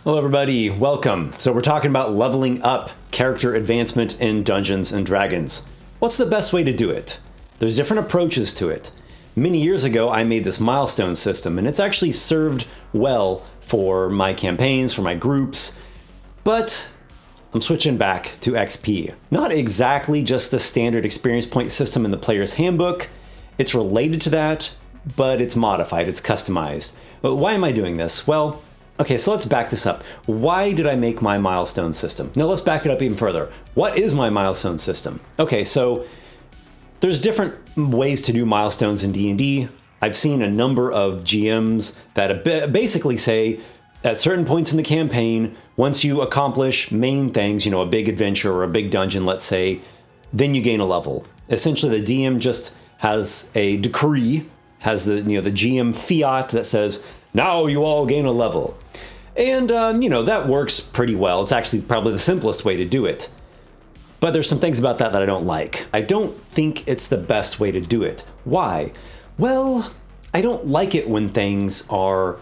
Hello everybody, welcome. So we're talking about leveling up character advancement in Dungeons & Dragons. What's the best way to do it? There's different approaches to it. Many years ago I made this milestone system and it's actually served well for my campaigns, for my groups, but I'm switching back to XP. Not exactly just the standard experience point system in the player's handbook. It's related to that, but it's modified, it's customized. But why am I doing this? Well, okay, so let's back this up. Why did I make my milestone system? No, let's back it up even further. What is my milestone system? Okay, so there's different ways to do milestones in D&D. I've seen a number of GMs that basically say at certain points in the campaign, once you accomplish main things, a big adventure or a big dungeon, let's say, then you gain a level. Essentially, the DM just has a decree, has the GM fiat that says, now you all gain a level. And, that works pretty well. It's actually probably the simplest way to do it. But there's some things about that I don't like. I don't think it's the best way to do it. Why? Well, I don't like it when things are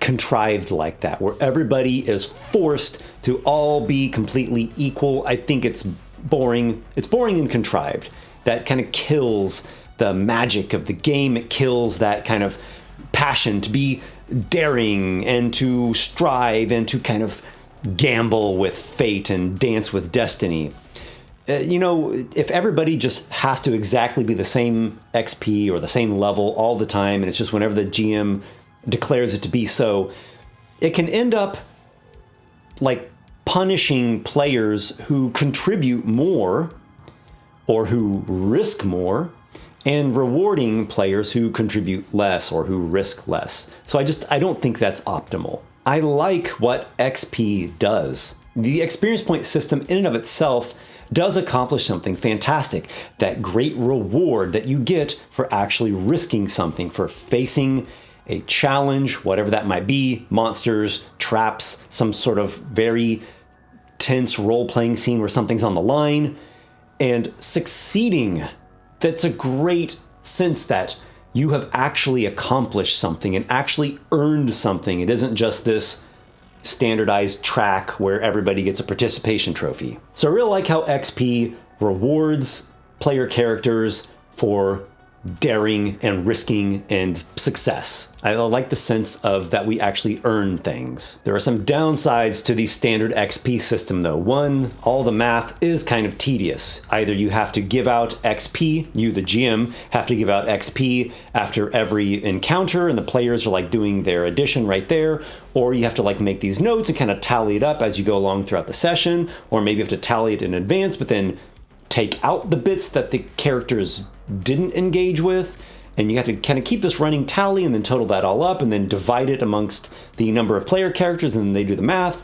contrived like that, where everybody is forced to all be completely equal. I think it's boring. It's boring and contrived. That kind of kills the magic of the game. It kills that kind of passion to be daring and to strive and to kind of gamble with fate and dance with destiny. If everybody just has to exactly be the same XP or the same level all the time, and it's just whenever the GM declares it to be so, it can end up like punishing players who contribute more or who risk more, and rewarding players who contribute less or who risk less. So I don't think that's optimal. I like what XP does. The experience point system in and of itself does accomplish something fantastic. That great reward that you get for actually risking something, for facing a challenge, whatever that might be, monsters, traps, some sort of very tense role-playing scene where something's on the line, and succeeding. That's a great sense that you have actually accomplished something and actually earned something. It isn't just this standardized track where everybody gets a participation trophy. So I really like how XP rewards player characters for daring and risking and success. I like the sense of that we actually earn things. There are some downsides to the standard XP system though. One, all the math is kind of tedious. Either you have to give out XP, you the GM have to give out XP after every encounter and the players are like doing their addition right there, or you have to like make these notes and kind of tally it up as you go along throughout the session, or maybe you have to tally it in advance but then take out the bits that the characters didn't engage with, and you have to kind of keep this running tally and then total that all up and then divide it amongst the number of player characters and then they do the math.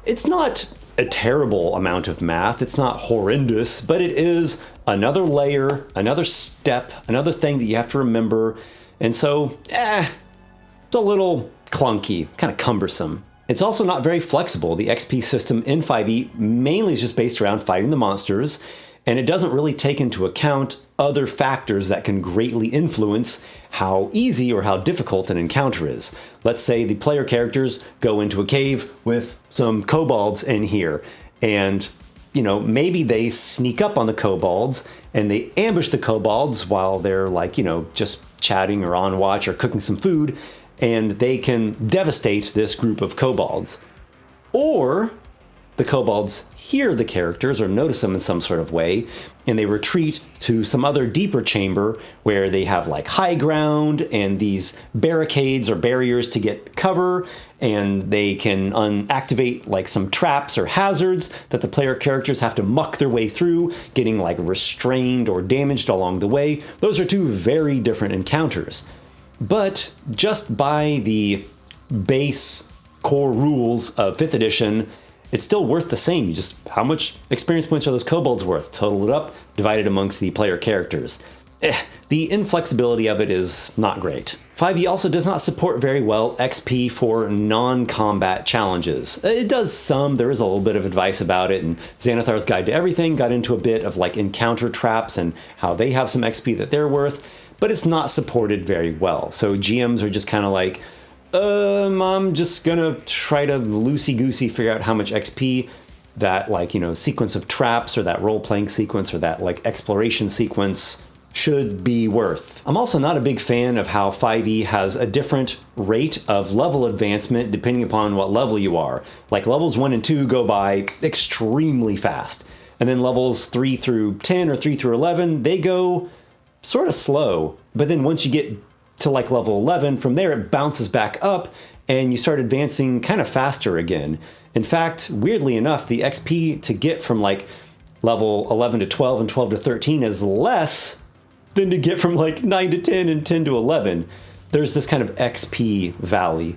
It's not a terrible amount of math, it's not horrendous, but it is another layer, another step, another thing that you have to remember, and so, it's a little clunky, kind of cumbersome. It's also not very flexible. The XP system in 5e mainly is just based around fighting the monsters, and it doesn't really take into account other factors that can greatly influence how easy or how difficult an encounter is. Let's say the player characters go into a cave with some kobolds in here, and maybe they sneak up on the kobolds and they ambush the kobolds while they're just chatting or on watch or cooking some food, and they can devastate this group of kobolds. Or the kobolds hear the characters or notice them in some sort of way, and they retreat to some other deeper chamber where they have like high ground and these barricades or barriers to get cover, and they can activate like some traps or hazards that the player characters have to muck their way through, getting like restrained or damaged along the way. Those are two very different encounters. But just by the base core rules of 5th edition, it's still worth the same. You just, how much experience points are those kobolds worth? Total it up, divide it amongst the player characters. The inflexibility of it is not great. 5e also does not support very well XP for non-combat challenges. It does some, there is a little bit of advice about it, and Xanathar's Guide to Everything got into a bit of like encounter traps and how they have some XP that they're worth, but it's not supported very well. So GMs are just kind of like, I'm just gonna try to loosey-goosey figure out how much XP that, like, sequence of traps or that role-playing sequence or that, like, exploration sequence should be worth. I'm also not a big fan of how 5e has a different rate of level advancement depending upon what level you are. Like, levels 1 and 2 go by extremely fast. And then levels 3 through 10 or 3 through 11, they go sort of slow. But then once you get to like level 11, from there it bounces back up and you start advancing kind of faster again. In fact, weirdly enough, the XP to get from like level 11 to 12 and 12 to 13 is less than to get from like 9 to 10 and 10 to 11. There's this kind of XP valley.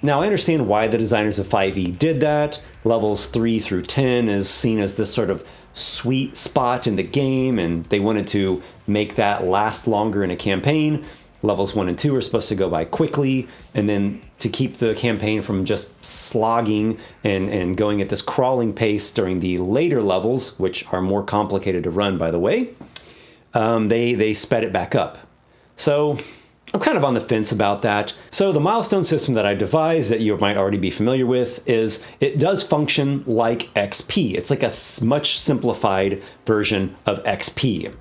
Now, I understand why the designers of 5e did that. Levels 3 through 10 is seen as this sort of sweet spot in the game, and they wanted to make that last longer in a campaign. Levels 1 and 2 are supposed to go by quickly, and then to keep the campaign from just slogging and going at this crawling pace during the later levels, which are more complicated to run, by the way, they sped it back up. So I'm kind of on the fence about that. So the milestone system that I devised that you might already be familiar with is it does function like XP. It's like a much simplified version of XP.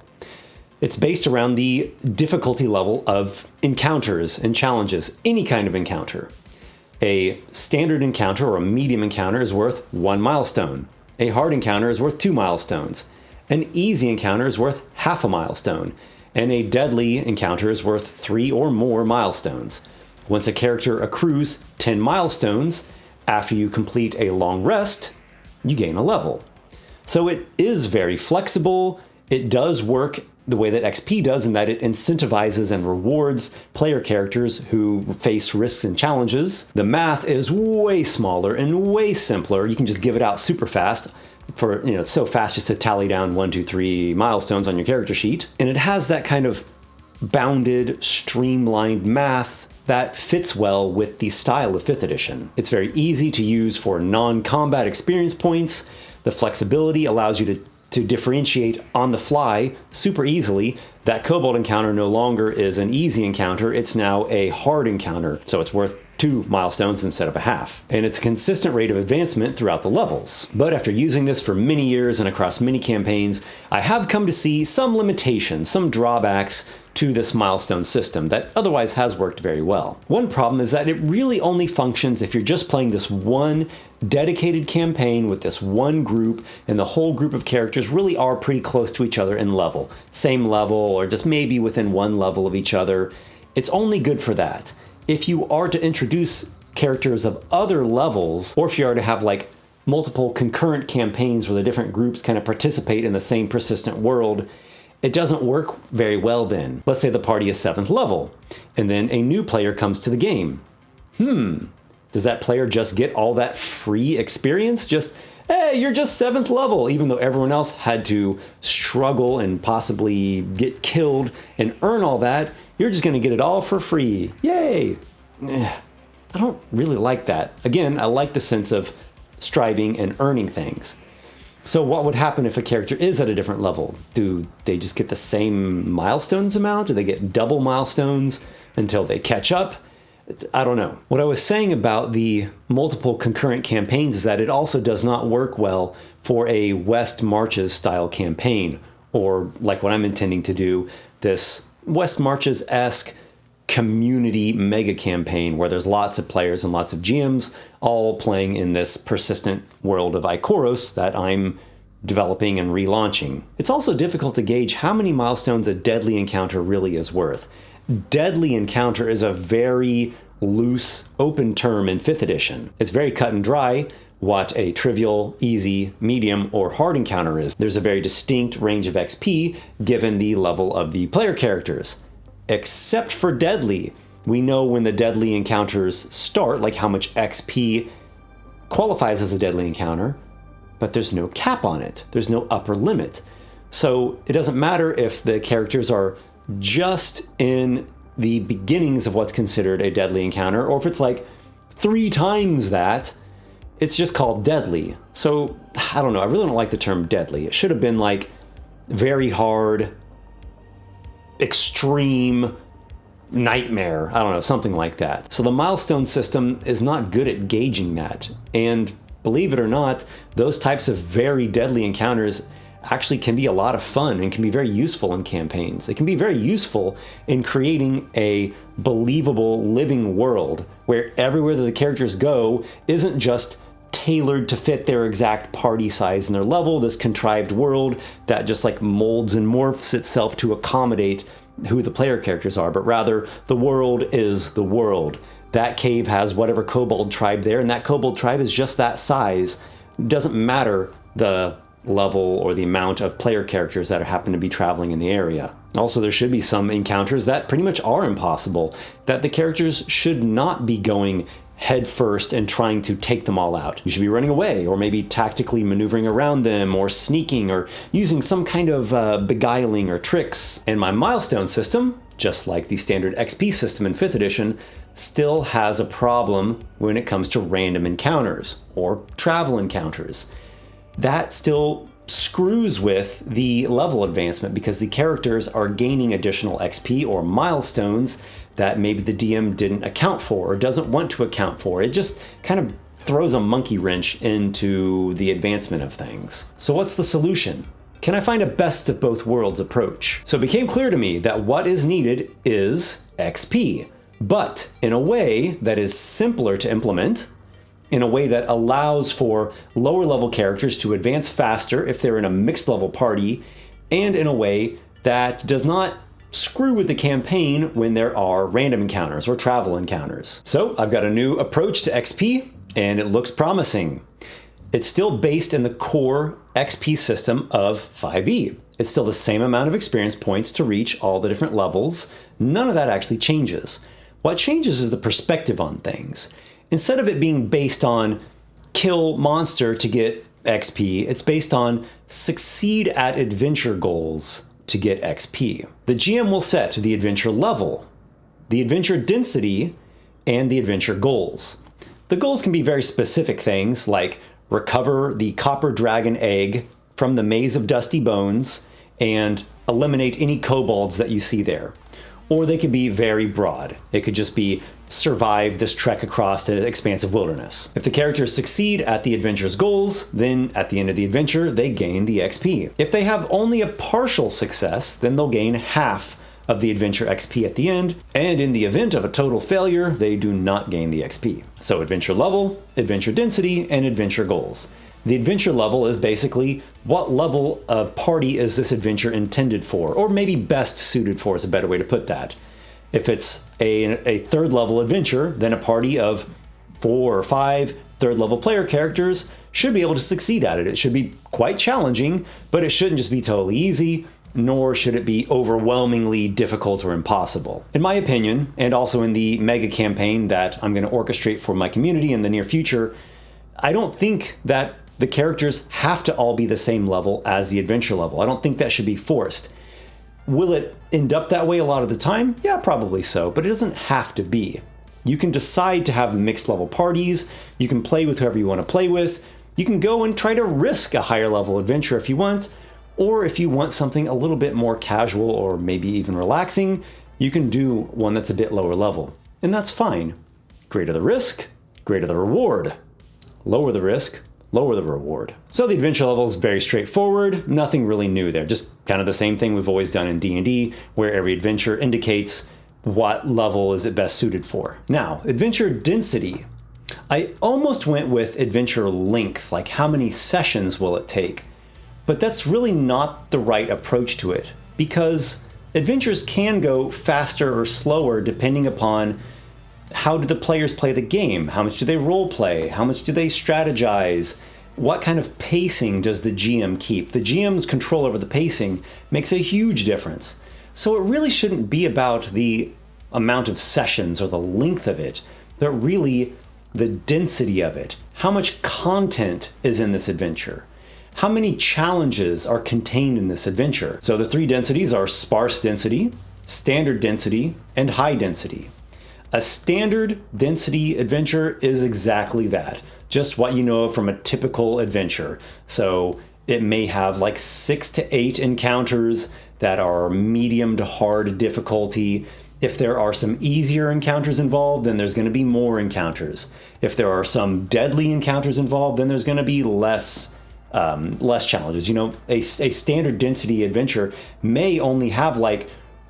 It's based around the difficulty level of encounters and challenges, any kind of encounter. A standard encounter or a medium encounter is worth 1 milestone. A hard encounter is worth 2 milestones. An easy encounter is worth half a milestone. And a deadly encounter is worth 3 or more milestones. Once a character accrues 10 milestones, after you complete a long rest, you gain a level. So it is very flexible. It does work the way that XP does in that it incentivizes and rewards player characters who face risks and challenges. The math is way smaller and way simpler. You can just give it out super fast. It's so fast just to tally down 1, 2, 3 milestones on your character sheet. And it has that kind of bounded, streamlined math that fits well with the style of 5th edition. It's very easy to use for non-combat experience points. The flexibility allows you to differentiate on the fly super easily. That kobold encounter no longer is an easy encounter, it's now a hard encounter, so it's worth 2 milestones instead of a half. And it's a consistent rate of advancement throughout the levels. But after using this for many years and across many campaigns, I have come to see some limitations, some drawbacks to this milestone system that otherwise has worked very well. One problem is that it really only functions if you're just playing this one dedicated campaign with this one group, and the whole group of characters really are pretty close to each other in level. Same level, or just maybe within 1 level of each other. It's only good for that. If you are to introduce characters of other levels, or if you are to have like multiple concurrent campaigns where the different groups kind of participate in the same persistent world, it doesn't work very well then. Let's say the party is 7th level, and then a new player comes to the game. Does that player just get all that free experience? Just, hey, you're just 7th level, even though everyone else had to struggle and possibly get killed and earn all that, you're just gonna get it all for free. Yay! I don't really like that. Again, I like the sense of striving and earning things. So what would happen if a character is at a different level? Do they just get the same milestones amount? Do they get double milestones until they catch up? I don't know. What I was saying about the multiple concurrent campaigns is that it also does not work well for a West Marches style campaign, or like what I'm intending to do, this West Marches-esque community mega campaign where there's lots of players and lots of GMs all playing in this persistent world of Ikoros that I'm developing and relaunching. It's also difficult to gauge how many milestones a deadly encounter really is worth. Deadly encounter is a very loose, open term in 5th edition. It's very cut and dry what a trivial, easy, medium, or hard encounter is. There's a very distinct range of XP given the level of the player characters. Except for deadly. We know when the deadly encounters start, like how much XP qualifies as a deadly encounter, but there's no cap on it. There's no upper limit. So it doesn't matter if the characters are just in the beginnings of what's considered a deadly encounter, or if it's like 3 times that, it's just called deadly. So I don't know, I really don't like the term deadly. It should have been like very hard, extreme, nightmare. I don't know, something like that. So the milestone system is not good at gauging that. And believe it or not, those types of very deadly encounters actually can be a lot of fun and can be very useful in campaigns. It can be very useful in creating a believable living world where everywhere that the characters go isn't just tailored to fit their exact party size and their level, this contrived world that just like molds and morphs itself to accommodate who the player characters are, but rather the world is the world. That cave has whatever kobold tribe there, and that kobold tribe is just that size. It doesn't matter the level or the amount of player characters that happen to be traveling in the area. Also, there should be some encounters that pretty much are impossible, that the characters should not be going head first and trying to take them all out. You should be running away, or maybe tactically maneuvering around them, or sneaking, or using some kind of beguiling or tricks. And my milestone system, just like the standard XP system in 5th edition, still has a problem when it comes to random encounters, or travel encounters. That still screws with the level advancement because the characters are gaining additional XP or milestones that maybe the DM didn't account for or doesn't want to account for. It just kind of throws a monkey wrench into the advancement of things. So what's the solution? Can I find a best of both worlds approach? So it became clear to me that what is needed is XP, but in a way that is simpler to implement, in a way that allows for lower level characters to advance faster if they're in a mixed level party, and in a way that does not screw with the campaign when there are random encounters or travel encounters. So I've got a new approach to XP, and it looks promising. It's still based in the core XP system of 5e. It's still the same amount of experience points to reach all the different levels. None of that actually changes. What changes is the perspective on things. Instead of it being based on kill monster to get XP, it's based on succeed at adventure goals to get XP. The GM will set the adventure level, the adventure density, and the adventure goals. The goals can be very specific things like recover the copper dragon egg from the maze of dusty bones and eliminate any kobolds that you see there. Or they could be very broad. It could just be survive this trek across an expansive wilderness. If the characters succeed at the adventure's goals, then at the end of the adventure, they gain the XP. If they have only a partial success, then they'll gain half of the adventure XP at the end, and in the event of a total failure, they do not gain the XP. So adventure level, adventure density, and adventure goals. The adventure level is basically what level of party is this adventure intended for, or maybe best suited for is a better way to put that. If it's a third level adventure, then a party of 4 or 5 third level player characters should be able to succeed at it. It should be quite challenging, but it shouldn't just be totally easy, nor should it be overwhelmingly difficult or impossible. In my opinion, and also in the mega campaign that I'm going to orchestrate for my community in the near future, I don't think that the characters have to all be the same level as the adventure level. I don't think that should be forced. Will it end up that way a lot of the time? Yeah, probably so, but it doesn't have to be. You can decide to have mixed level parties, you can play with whoever you want to play with, you can go and try to risk a higher level adventure if you want, or if you want something a little bit more casual or maybe even relaxing, you can do one that's a bit lower level. And that's fine. Greater the risk, greater the reward. Lower the risk, lower the reward. So the adventure level is very straightforward, nothing really new there, just kind of the same thing we've always done in D&D, where every adventure indicates what level is it best suited for. Now, adventure density. I almost went with adventure length, like how many sessions will it take? But that's really not the right approach to it, because adventures can go faster or slower depending upon how do the players play the game? How much do they role play? How much do they strategize? What kind of pacing does the GM keep? The GM's control over the pacing makes a huge difference. So it really shouldn't be about the amount of sessions or the length of it, but really the density of it. How much content is in this adventure? How many challenges are contained in this adventure? So the 3 densities are sparse density, standard density, and high density. A standard density adventure is exactly that, just what you know from a typical adventure. So it may have like 6 to 8 encounters that are medium to hard difficulty, If there are some easier encounters involved, then there's going to be more encounters. If there are some deadly encounters involved, then there's going to be less challenges. You know, a standard density adventure may only have like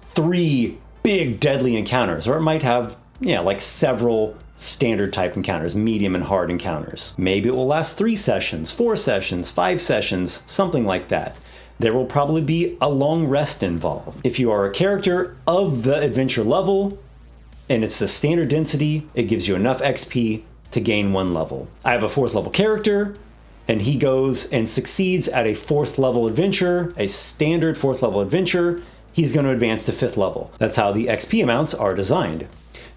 3 big deadly encounters, or it might have, like several standard type encounters, medium and hard encounters. Maybe it will last 3 sessions, 4 sessions, 5 sessions, something like that. There will probably be a long rest involved. If you are a character of the adventure level, and it's the standard density, it gives you enough XP to gain 1 level. I have a 4th level character, and he goes and succeeds at a 4th level adventure, a standard 4th level adventure. He's going to advance to 5th level. That's how the XP amounts are designed.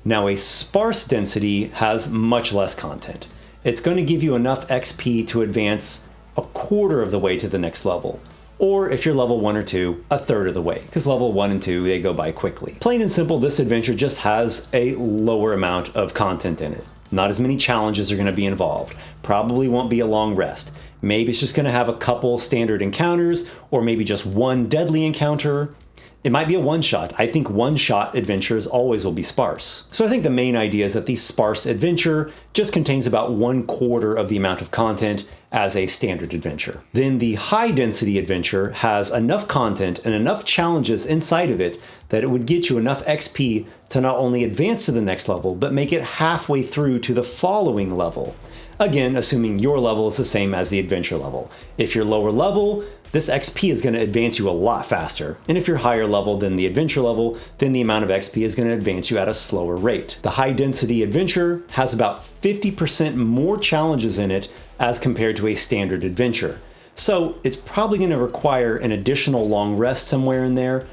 Now, a sparse density has much less content. It's going to give you enough XP to advance a quarter of the way to the next level. Or if you're level 1 or 2, a third of the way, because level 1 and 2, they go by quickly. Plain and simple, this adventure just has a lower amount of content in it. Not as many challenges are going to be involved. Probably won't be a long rest. Maybe it's just going to have a couple standard encounters, or maybe just 1 deadly encounter. It might be a one-shot. I think one-shot adventures always will be sparse. So I think the main idea is that the sparse adventure just contains about 1/4 of the amount of content as a standard adventure. Then the high-density adventure has enough content and enough challenges inside of it that it would get you enough XP to not only advance to the next level, but make it halfway through to the following level. Again, assuming your level is the same as the adventure level. If you're lower level, this XP is going to advance you a lot faster. And if you're higher level than the adventure level, then the amount of XP is going to advance you at a slower rate. The high density adventure has about 50% more challenges in it as compared to a standard adventure. So it's probably going to require an additional long rest somewhere in there.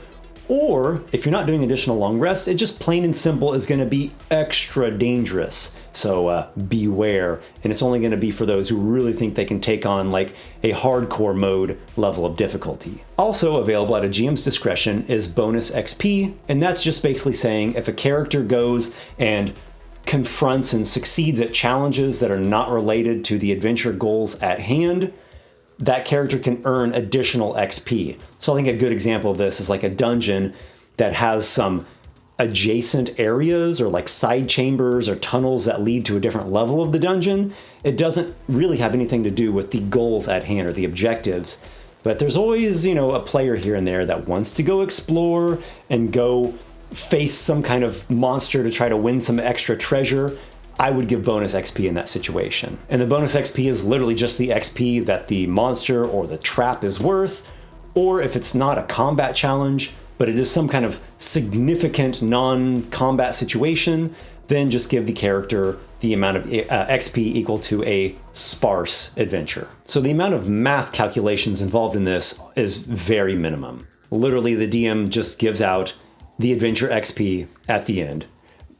Or if you're not doing additional long rest, it just plain and simple is going to be extra dangerous. So beware. And it's only going to be for those who really think they can take on like a hardcore mode level of difficulty. Also available at a GM's discretion is bonus XP. And that's just basically saying if a character goes and confronts and succeeds at challenges that are not related to the adventure goals at hand, that character can earn additional XP. So I think a good example of this is like a dungeon that has some adjacent areas or like side chambers or tunnels that lead to a different level of the dungeon. It doesn't really have anything to do with the goals at hand or the objectives, but there's always, a player here and there that wants to go explore and go face some kind of monster to try to win some extra treasure. I would give bonus XP in that situation. And the bonus XP is literally just the XP that the monster or the trap is worth, or if it's not a combat challenge, but it is some kind of significant non-combat situation, then just give the character the amount of XP equal to a sparse adventure. So the amount of math calculations involved in this is very minimum. Literally, the DM just gives out the adventure XP at the end.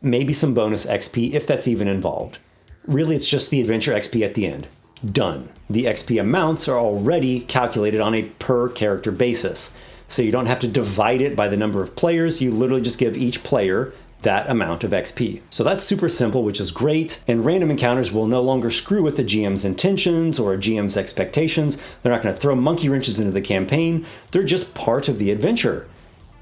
Maybe some bonus XP if that's even involved. Really, it's just the adventure XP at the end. Done. The XP amounts are already calculated on a per character basis. So you don't have to divide it by the number of players. You literally just give each player that amount of XP. So that's super simple, which is great. And random encounters will no longer screw with the GM's intentions or a GM's expectations. They're not going to throw monkey wrenches into the campaign. They're just part of the adventure.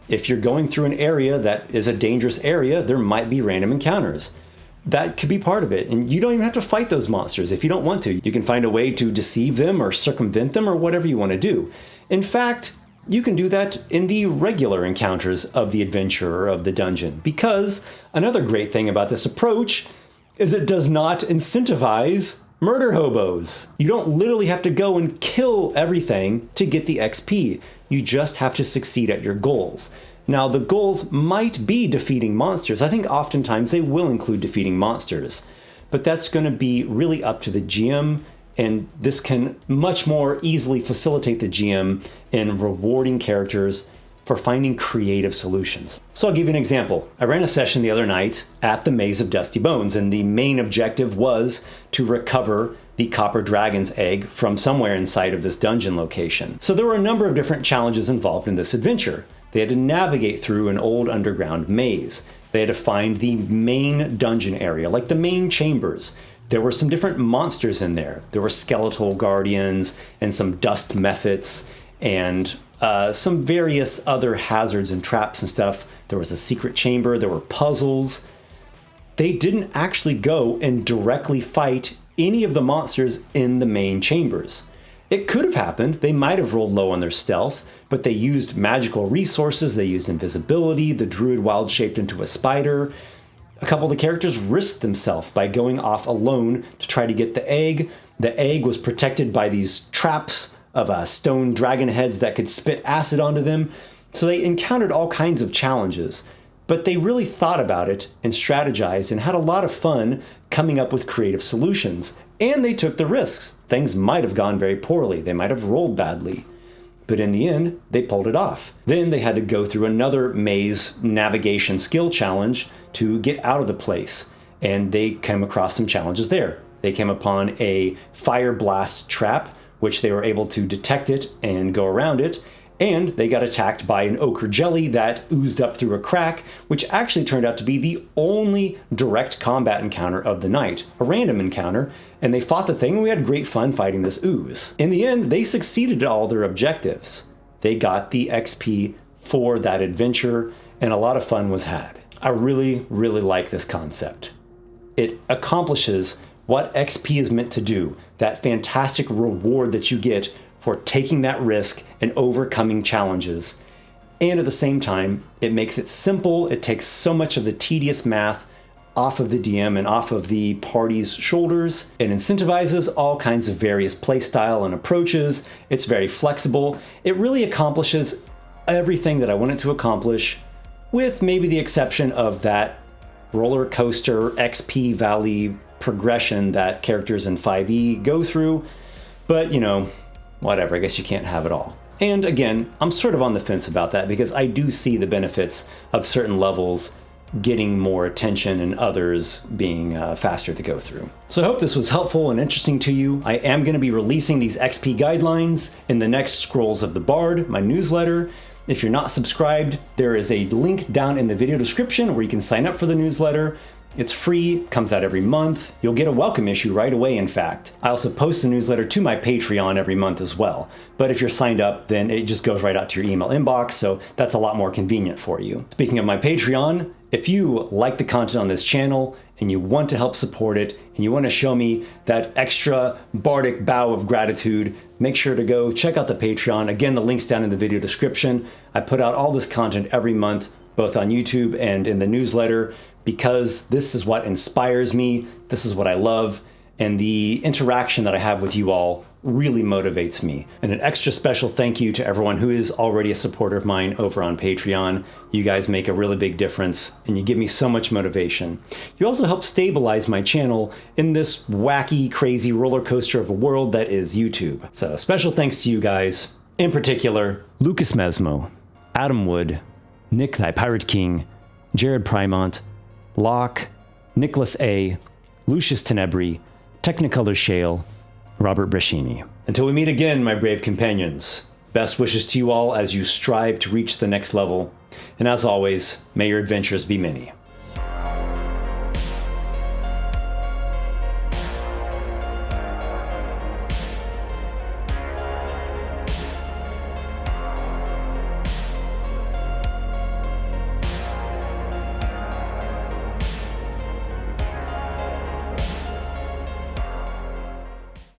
If you're going through an area that is a dangerous area, there might be random encounters. That could be part of it, and you don't even have to fight those monsters if you don't want to. You can find a way to deceive them or circumvent them or whatever you want to do. In fact, you can do that in the regular encounters of the adventure or of the dungeon, because another great thing about this approach is it does not incentivize murder hobos. You don't literally have to go and kill everything to get the XP. You just have to succeed at your goals. Now, the goals might be defeating monsters. I think oftentimes they will include defeating monsters, but that's going to be really up to the GM, and this can much more easily facilitate the GM in rewarding characters for finding creative solutions. So I'll give you an example. I ran a session the other night at the Maze of Dusty Bones, and the main objective was to recover the copper dragon's egg from somewhere inside of this dungeon location. So there were a number of different challenges involved in this adventure. They had to navigate through an old underground maze. They had to find the main dungeon area, like the main chambers. There were some different monsters in there. There were skeletal guardians and some dust mephits and some various other hazards and traps and stuff. There was a secret chamber, there were puzzles. They didn't actually go and directly fight any of the monsters in the main chambers. It could have happened. They might have rolled low on their stealth, but they used magical resources. They used invisibility. The druid wild shaped into a spider. A couple of the characters risked themselves by going off alone to try to get the egg. The egg was protected by these traps of stone dragon heads that could spit acid onto them. So they encountered all kinds of challenges, but they really thought about it and strategized and had a lot of fun coming up with creative solutions. And they took the risks. Things might have gone very poorly. They might have rolled badly. But in the end, they pulled it off. Then they had to go through another maze navigation skill challenge to get out of the place. And they came across some challenges there. They came upon a fire blast trap, which they were able to detect it and go around it. And they got attacked by an ochre jelly that oozed up through a crack, which actually turned out to be the only direct combat encounter of the night, a random encounter, and they fought the thing and we had great fun fighting this ooze. In the end, they succeeded at all their objectives. They got the XP for that adventure, and a lot of fun was had. I really, really like this concept. It accomplishes what XP is meant to do, that fantastic reward that you get for taking that risk and overcoming challenges. And at the same time, it makes it simple. It takes so much of the tedious math off of the DM and off of the party's shoulders. It incentivizes all kinds of various playstyle and approaches. It's very flexible. It really accomplishes everything that I want it to accomplish, with maybe the exception of that roller coaster XP valley progression that characters in 5e go through. But, you know, whatever, I guess you can't have it all. And again, I'm sort of on the fence about that because I do see the benefits of certain levels getting more attention and others being faster to go through. So I hope this was helpful and interesting to you. I am going to be releasing these XP guidelines in the next Scrolls of the Bard, my newsletter. If you're not subscribed, there is a link down in the video description where you can sign up for the newsletter. It's free, comes out every month. You'll get a welcome issue right away, in fact. I also post a newsletter to my Patreon every month as well. But if you're signed up, then it just goes right out to your email inbox, so that's a lot more convenient for you. Speaking of my Patreon, if you like the content on this channel and you want to help support it and you want to show me that extra bardic bow of gratitude, make sure to go check out the Patreon. Again, the link's down in the video description. I put out all this content every month, both on YouTube and in the newsletter, because this is what inspires me, this is what I love, and the interaction that I have with you all really motivates me. And an extra special thank you to everyone who is already a supporter of mine over on Patreon. You guys make a really big difference, and you give me so much motivation. You also help stabilize my channel in this wacky, crazy roller coaster of a world that is YouTube. So special thanks to you guys, in particular, Lucas Mesmo, Adam Wood, Nick Thy Pirate King, Jared Primont, Locke, Nicholas A., Lucius Tenebri, Technicolor Shale, Robert Brescini. Until we meet again, my brave companions, best wishes to you all as you strive to reach the next level. And as always, may your adventures be many.